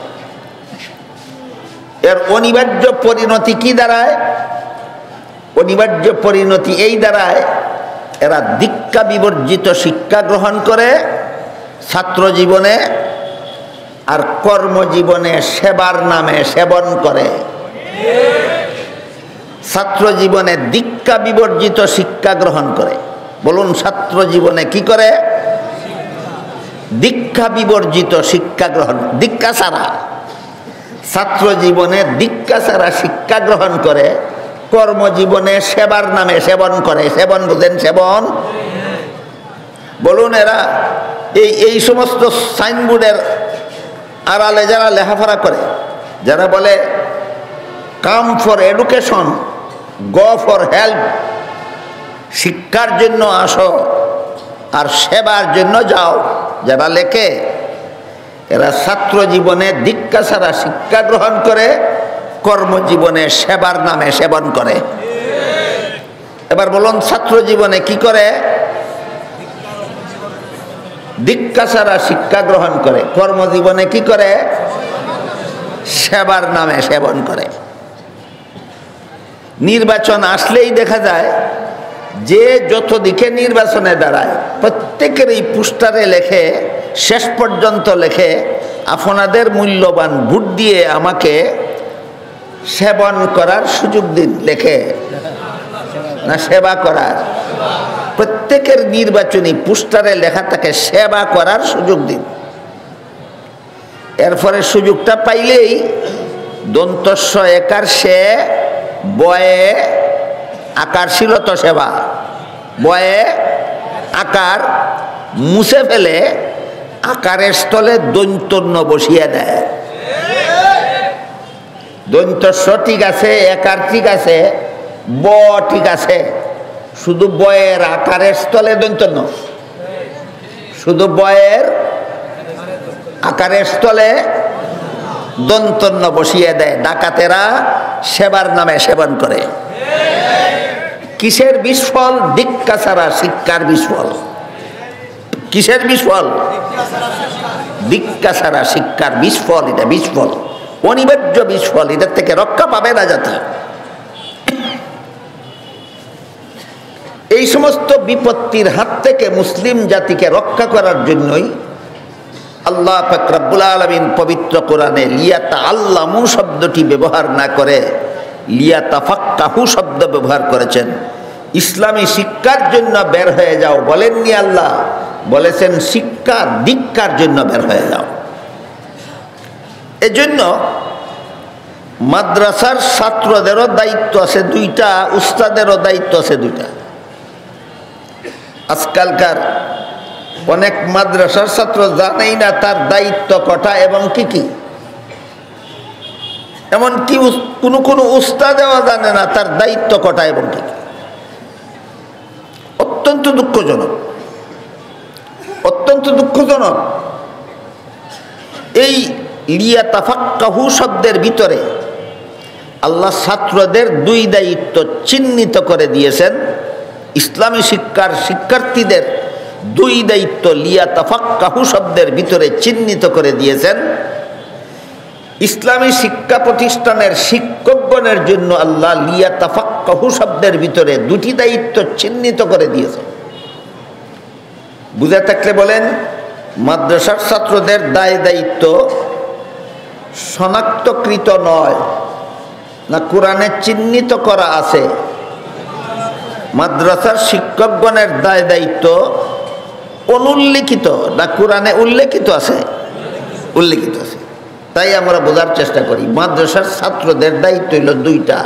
এর অনিবার্য পরিণতি কি দাঁড়ায়? অনিবার্য পরিণতি এই দাঁড়ায়, এরা দীক্ষা বিবর্জিত শিক্ষা গ্রহণ করে ছাত্র জীবনে, আর কর্মজীবনে সেবার নামে সেবন করে। ছাত্র জীবনে দীক্ষা বিবর্জিত শিক্ষা গ্রহণ করে। বলুন ছাত্র জীবনে কি করে? দীক্ষা বিবর্জিত শিক্ষা গ্রহণ, দীক্ষা ছাড়া। ছাত্র জীবনে দীক্ষা ছাড়া শিক্ষা গ্রহণ করে, কর্মজীবনে সেবার নামে সেবন করে। সেবন বুঝেন? সেবন। বলুন এরা এই সমস্ত সাইনবোর্ডের আড়ালে যারা লেখাপড়া করে, যারা বলে come for education, go for help, শিক্ষার জন্য আসো আর সেবার জন্য যাও, যারা লেখে এরা ছাত্র জীবনে দীক্ষা ছাড়া শিক্ষা গ্রহণ করে, কর্মজীবনে সেবার নামে সেবন করে। এবার বলুন, ছাত্র জীবনে কি করে? দীক্ষা ছাড়া শিক্ষা গ্রহণ করে। কর্মজীবনে কি করে? সেবার নামে সেবন করে। নির্বাচন আসলেই দেখা যায় যে যত দিকে নির্বাচনে দাঁড়ায় প্রত্যেকের এই পোস্টারে লেখে, শেষ পর্যন্ত লেখে, আপনাদের মূল্যবান ভোট দিয়ে আমাকে সেবন করার সুযোগ দিন। লেখে না সেবা করার? প্রত্যেকের নির্বাচনী পোস্টারে লেখা থাকে সেবা করার সুযোগ দিন। এরপরে সুযোগটা পাইলেই দন্তস্ব একার সে বয়ে আকার ছিল তো সেবা, বয়ে আকার মুছে ফেলে আকারের স্থলে দৈন্তন্য বসিয়ে দেয়। দৈন্তস্ব ঠিক আছে, একার ঠিক আছে, ব ঠিক আছে, শুধু বয়ের আকারের স্থলে দৈন্তন্য, শুধু বয়ের আকারের স্থলে দন্তন্য বসিয়ে দেয়। ডাকাতেরা সেবার নামে সেবন করে। কিসের বিস্ফল? দীক্ষা ছাড়া শিক্ষার বিস্ফল। কিসের বিস্ফল? দীক্ষা ছাড়া শিক্ষার বিস্ফল। এটা বিস্ফল, অনিবার্য বিস্ফল। এটার থেকে রক্ষা পাবে না জাতি। এই সমস্ত বিপত্তির হাত থেকে মুসলিম জাতিকে রক্ষা করার জন্যই আল্লাহ পাক রব্বুল আলামিন পবিত্র কোরআনে লিয়াতাআল্লামু শব্দটি ব্যবহার না করে লিয়াতাফাক্কাহু শব্দ ব্যবহার করেছেন। ইসলামী শিক্ষার জন্য বের হয়ে যাও বলেননি আল্লাহ, বলেছেন শিক্ষা দীক্ষার জন্য বের হয়ে যাও। এজন্য মাদ্রাসার ছাত্রদেরও দায়িত্ব আছে দুইটা, উস্তাদেরও দায়িত্ব আছে দুইটা। আজকালকার অনেক মাদ্রাসার ছাত্র জানেই না তার দায়িত্ব কটা এবং কি কি। এমনকি কোনো উস্তাদেও জানে না তার দায়িত্ব কটা এবং কি কি। অত্যন্ত দুঃখজনক, অত্যন্ত দুঃখজনক। এই লিয়াতাফাক্কাহু শব্দের ভিতরে আল্লাহ ছাত্রদের দুই দায়িত্ব চিহ্নিত করে দিয়েছেন। ইসলামী শিক্ষার শিক্ষার্থীদের দুই দায়িত্ব লিয়াতাফাক্কাহু শব্দের ভিতরে চিহ্নিত করে দিয়েছেন। ইসলামী শিক্ষা প্রতিষ্ঠানের শিক্ষকগণের জন্য আল্লাহ লিয়াতাফাক্কাহু শব্দের ভিতরে দুটি দায়িত্ব চিহ্নিত করে দিয়েছেন। বুঝে থাকলে বলেন, মাদ্রাসার ছাত্রদের দায় দায়িত্ব শনাক্তকৃত নয় না কোরআনে চিহ্নিত করা আছে? মাদ্রাসার শিক্ষকগণের দায় দায়িত্ব অনুল্লিখিত না কোরআনে উল্লেখিত আছে? উল্লেখিত আছে। তাই আমরা বোঝার চেষ্টা করি মাদ্রাসার ছাত্রদের দায়িত্ব হইল দুইটা।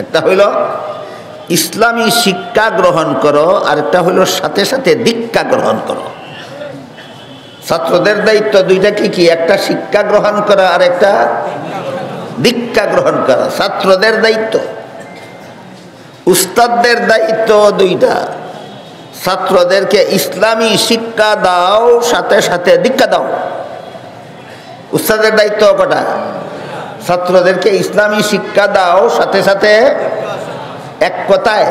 একটা হইল ইসলামী শিক্ষা গ্রহণ করো, আর একটা হইল সাথে সাথে দীক্ষা গ্রহণ করো। ছাত্রদের দায়িত্ব দুইটা কি কি? একটা শিক্ষা গ্রহণ করা আর একটা দীক্ষা গ্রহণ করা ছাত্রদের দায়িত্ব। উস্তাদদের দায়িত্ব দুইটা, ছাত্রদেরকে ইসলামী শিক্ষা দাও, সাথে সাথে দীক্ষা দাও। উস্তাদের দায়িত্ব কটা? ছাত্রদেরকে ইসলামী শিক্ষা দাও, সাথে সাথে এক কথায়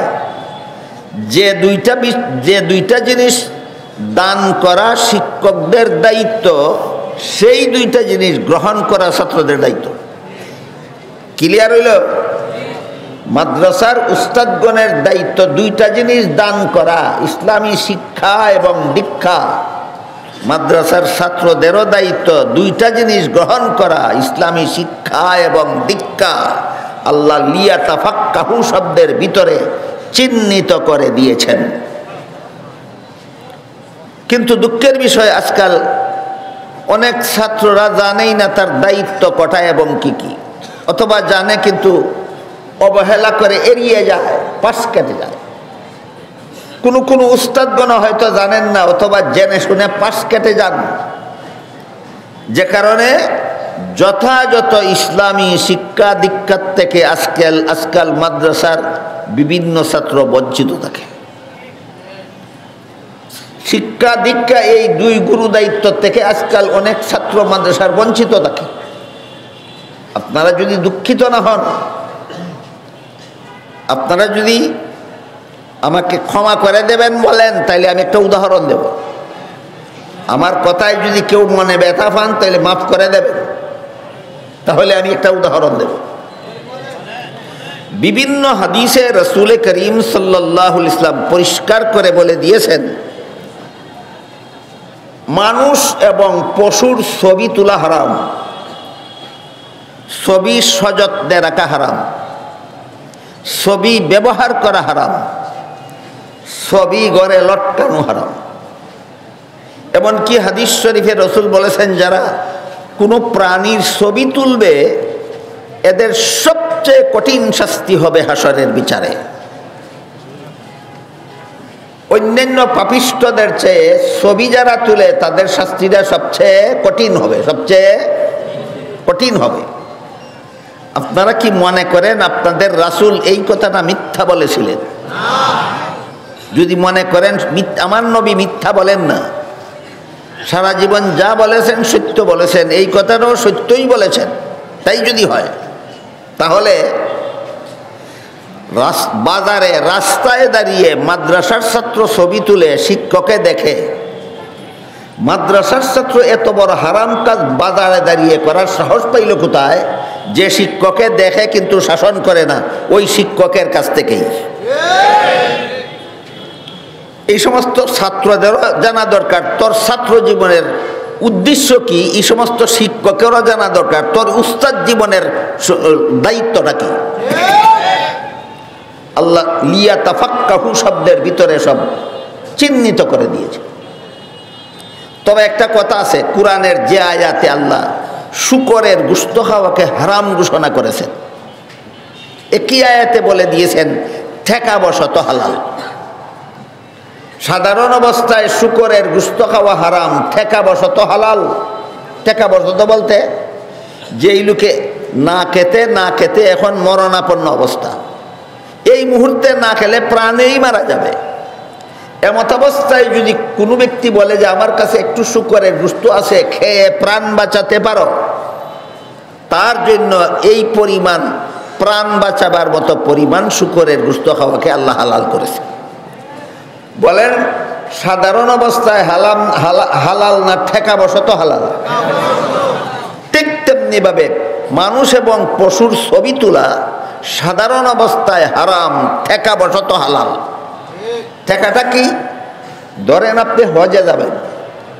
যে দুইটা জিনিস দান করা শিক্ষকদের দায়িত্ব, সেই দুইটা জিনিস গ্রহণ করা ছাত্রদের দায়িত্ব। ক্লিয়ার হইল? মাদ্রাসার উস্তাদগণের দায়িত্ব দুইটা জিনিস দান করা, ইসলামী শিক্ষা এবং দীক্ষা। মাদ্রাসার ছাত্রদেরও দায়িত্ব দুইটা জিনিস গ্রহণ করা, ইসলামী শিক্ষা এবং দীক্ষা। আল্লাহ লিয়াতাফাক্কাহু শব্দের ভিতরে চিহ্নিত করে দিয়েছেন। কিন্তু দুঃখের বিষয়, আজকাল অনেক ছাত্ররা জানেই না তার দায়িত্ব কটা এবং কি কি, অথবা জানে কিন্তু অবহেলা করে এড়িয়ে যায়, পাশ কেটে যায়। কোনো উস্তাদগণ হয়তো জানেন না, অথবা জেনে শুনে পাশ কেটে যান, যে কারণে যথাযথ ইসলামী শিক্ষা দীক্ষার থেকে আজকাল মাদ্রাসার বিভিন্ন ছাত্র বঞ্চিত থাকে। শিক্ষা দীক্ষা এই দুই গুরু দায়িত্ব থেকে আজকাল অনেক ছাত্র মাদ্রাসার বঞ্চিত থাকে। আপনারা যদি দুঃখিত না হন, আপনারা যদি আমাকে ক্ষমা করে দেবেন বলেন, তাইলে আমি একটা উদাহরণ দেব। আমার কথায় যদি কেউ মনে ব্যথা পান তাহলে মাফ করে দেবেন, তাহলে আমি একটা উদাহরণ দেব। বিভিন্ন হাদিসে রসুল করিম সাল্লাল্লাহু আলাইহি ওয়াসাল্লাম পরিষ্কার করে বলে দিয়েছেন, মানুষ এবং পশুর ছবি তোলা হারাম, ছবি সযত্নে রাখা হারাম, ছবি ব্যবহার করা হারাম, ছবি ঘরে লটকানো হারাম। এমনকি হাদিস শরীফে রসুল বলেছেন, যারা কোনো প্রাণীর ছবি তুলবে এদের সবচেয়ে কঠিন শাস্তি হবে হাসরের বিচারে। অন্যান্য পাপিষ্ঠদের চেয়ে ছবি যারা তুলে তাদের শাস্তিটা সবচেয়ে কঠিন হবে, সবচেয়ে কঠিন হবে। আপনারা কি মনে করেন আপনাদের রাসূল এই কথাটা মিথ্যা বলেছিলেন? যদি মনে করেন আমার নবী মিথ্যা বলেন না, সারা জীবন যা বলেছেন সত্য বলেছেন, এই কথাটাও সত্যই বলেছেন, তাই যদি হয় তাহলে বাজারে রাস্তায় দাঁড়িয়ে মাদ্রাসার ছাত্র ছবি তুলে শিক্ষকে দেখে, মাদ্রাসার ছাত্র এত বড় হারাম কাজ বাজারে দাঁড়িয়ে করার সাহস পাইল কোথায়? যে শিক্ষকে দেখে কিন্তু শাসন করে না, ওই শিক্ষকের কাছ থেকেই। এই সমস্ত ছাত্রদেরও জানা দরকার তোর ছাত্র জীবনের উদ্দেশ্য কি, এই সমস্ত শিক্ষকেরও জানা দরকার তোর উস্তাদ জীবনের দায়িত্বটা কি। আল্লাহ লিয়াতাফাক্কাহু শব্দের ভিতরে সব চিহ্নিত করে দিয়েছে। তবে একটা কথা আছে, কোরআনের যে আয়াতে আল্লাহ শুকরের গোশত খাওয়াকে হারাম ঘোষণা করেছেন, একই আয়াতে বলে দিয়েছেন ঠেকাবশত হালাল। সাধারণ অবস্থায় শুকরের গোশত খাওয়া হারাম, ঠেকাবশত হালাল। ঠেকাবশত বলতে যেই লোকে না খেতে এখন মরণাপন্ন অবস্থা, এই মুহূর্তে না খেলে প্রাণেই মারা যাবে, এমত অবস্থায় যদি কোনো ব্যক্তি বলে যে আমার কাছে একটু শুকরের গোশত আছে, খেয়ে প্রাণ বাঁচাতে পারো, তার জন্য এই পরিমাণ প্রাণ বাঁচাবার মতো পরিমাণ শুকরের গোশত খাওয়াকে আল্লাহ হালাল করেছে। বলেন সাধারণ অবস্থায় হালাল না ঠেকাবশত হালাল? ঠিক তেমনি ভাবে মানুষ এবং পশুর ছবি তোলা সাধারণ অবস্থায় হারাম, ঠেকাবশত হালাল। ঠেকাটা কি? ধরেন আপনি হজে যাবেন,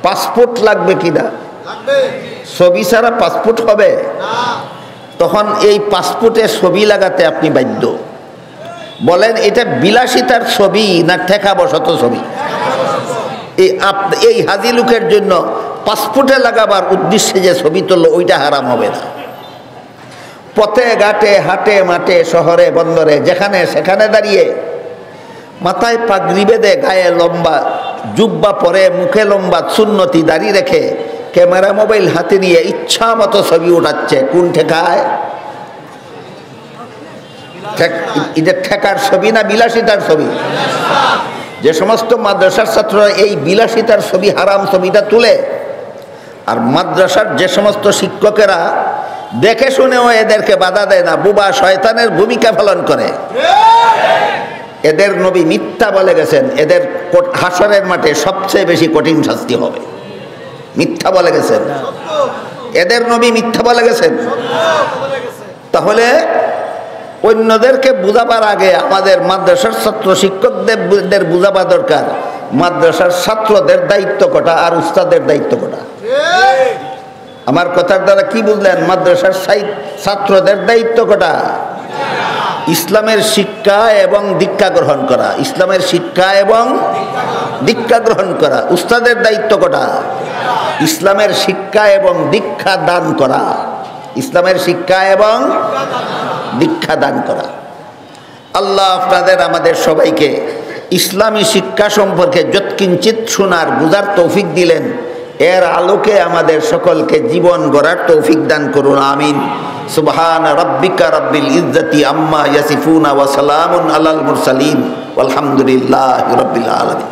পাসপোর্ট লাগবে কিনা? ছবি ছাড়া পাসপোর্ট হবে? তখন এই পাসপোর্টে ছবি লাগাতে আপনি বাধ্য। বলেন এটা বিলাসিতার ছবি না ঠেকাবশত ছবি? এই হাজি লোকের জন্য পাসপোর্টে লাগাবার উদ্দেশ্যে যে ছবি তুললো ওইটা হারাম হবে না। পথে ঘাটে হাটে মাঠে শহরে বন্দরে যেখানে সেখানে দাঁড়িয়ে মাথায় পাগড়ি বেঁধে গায়ে লম্বা জুব্বা পরে মুখে লম্বা সুন্নতি দাড়ি রেখে ক্যামেরা মোবাইল হাতে নিয়ে ইচ্ছা মতো ছবি উঠাচ্ছে, কোন ঠেকায়? এটা ঠেকার ছবি না বিলাসিতার ছবি? যে সমস্ত মাদ্রাসার ছাত্ররা এই বিলাসিতার ছবি হারাম ছবিটা তুলে, আর মাদ্রাসার যে সমস্ত শিক্ষকেরা দেখে শুনেও এদেরকে বাধা দেয় না, বুবা শয়তানের ভূমিকা পালন করে, এদের নবী মিথ্যা বলে গেছেন, এদের হাসরের মাঠে সবচেয়ে বেশি কঠিন শাস্তি হবে। মিথ্যা বলে গেছেন, এদের নবী মিথ্যা বলে গেছেন। তাহলে অন্যদেরকে বুঝাবার আগে আমাদের মাদ্রাসার ছাত্র শিক্ষকদের বুঝাবা দরকার মাদ্রাসার ছাত্রদের দায়িত্ব কটা আর উস্তাদের দায়িত্ব কটা। আমার কথার দ্বারা কি বুঝলেন? মাদ্রাসার ছাত্রদের দায়িত্ব কটা? ইসলামের শিক্ষা এবং দীক্ষা গ্রহণ করা, ইসলামের শিক্ষা এবং দীক্ষা গ্রহণ করা। উস্তাদের দায়িত্ব কটা? ইসলামের শিক্ষা এবং দীক্ষা দান করা, ইসলামের শিক্ষা এবং দীক্ষা দান করা। আল্লাহ আপনাদের আমাদের সবাইকে ইসলামী শিক্ষা সম্পর্কে যৎকিঞ্চিত শোনার বুঝার তৌফিক দিলেন, এর আলোকে আমাদের সকলকে জীবন গড়ার তৌফিক দান করুন, আমিন। সুবহান রাব্বিকা রাব্বিল ইজ্জাতি আম্মা ইয়াসিফুনা ওয়া সালামুন আলাল মুরসালিন ওয়ালহামদুলিল্লাহি রাব্বিল আলামিন।